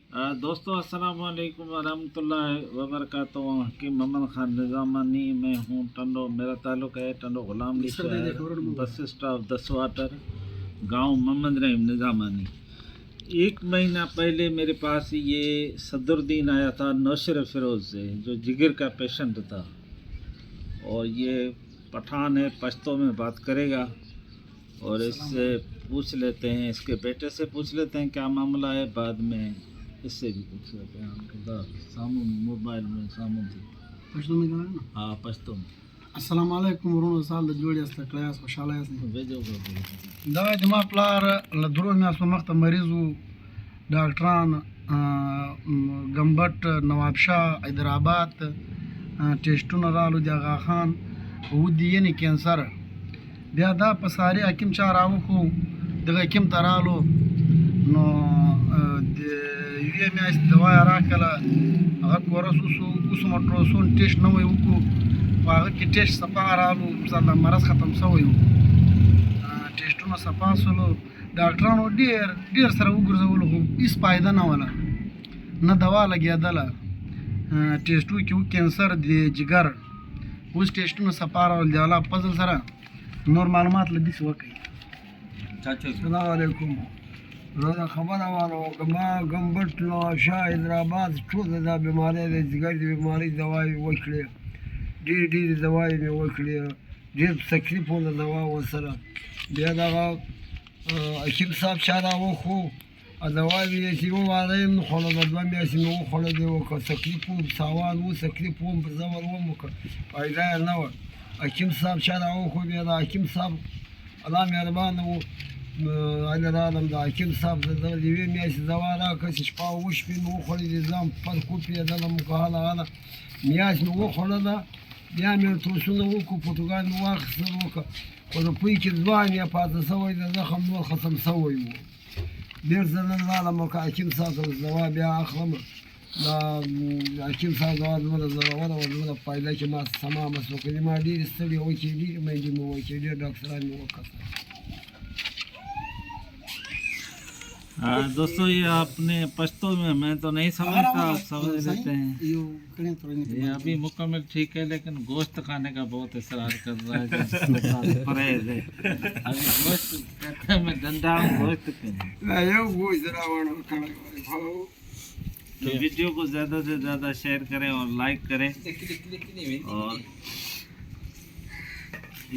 दोस्तों अस्सलाम वालेकुम वरहमतुल्लाहि वबरकातुहू। हकीम मोहम्मद खान निज़ामानी में हूँ टंडो। मेरा ताल्लुक़ है टंडो गुलाम अली शहर, बस स्टॉप दसवाटर, गांव मोहम्मद रहीम निज़ामानी। एक महीना पहले मेरे पास ये सदरुद्दीन आया था नौशर फ़िरोज़ से, जो जिगर का पेशेंट था। और ये पठान है, पश्तो में बात करेगा और इससे पूछ लेते हैं, इसके बेटे से पूछ लेते हैं क्या मामला है, बाद में इससे भी पूछ लेते हैं। हम सामू मोबाइल में सामू थी पश्तो में करा ना। हाँ पश्तो में। अस्सलाम वालेकुम वरोनो साल जोड़ी است क्लास खुशाला است भेजो دا د ما پلار له درو میاشتو مخته مریضو ډاکټران ګمبټ نوابشاه حیدرآباد ټیسټونه رالو د آغا خان ودي یعنی کینسر بیا دا په ساري حکیم چا راوخو دغه حکیم ته رالو نو د یوې میاشتې دوا یې راکړله هغه کورس اوس مټروسون ټیسټ نوی وکړو په هغه کې ټیسټ صفا رالو مثلا مرض ختم شوی و ټیسټونه صفا سولو ډاکټرانو ډېر سره وګرځولو خو هېڅ فایده نه وله نه دوا لګېدله ټیسټو کې و کینسر د جګر اوس ټیسټونه صفا راول د الله په فضل سره نور معلومات له دې څه وکړئ السلام علیکم زه دا خبره وانه ما ګمبټ نوابشاه حیدرآباد ټوله دا بیمارۍ د جګر د بیمارۍ دوايي وکړې ډېرې دوايي مې وکړې ډېر تکلیف وله دوا ورسره بیا دغه حکیم صاحب چا راوښو دوا مې چې وواده یم نه خوړله دوه میاشتې مې وخوړلې وه که تکلیف وم تاوان و تکلیف وم په زبر وم که فایده یې نه وه حکیم صاحب چا راوښو بیا د حکیم صاحب الله مهربانه و अहिले راغلم د حکیم صاحب د یوې میاشتې دوا راکړه چې شپه اوه شپې مې وخوړلې ځان فرق وپېدلم که هله هله میاشت مې وخوړله بیا مې تروسونه وکړو پروتوګال مې واخیستل وکړه خو د پوی کې ځوان یې پاته شوی د زخم نور ختم شوی و ډېر ځله راغلم که حکیم صاحب ته دوا بیا اخلم دا حکیم صاحب دوا دومره ضروره وه دومره فایده چې ما سما مس وکړې ما ډېرې ستړې وکړې ډېرې میندې مې وکړې ډېر ډاکټران مې وکتل दोस्तों ये अपने पश्तो में मैं तो नहीं समझता, आप समझ लेते हैं। ये अभी मुकम्मल ठीक है, लेकिन गोश्त खाने का बहुत इसरार कर रहा है, परहेज है। अभी गोश्त कहते हैं मैं धंधा गोश्त तो वीडियो को ज़्यादा से ज़्यादा शेयर करें और लाइक करें और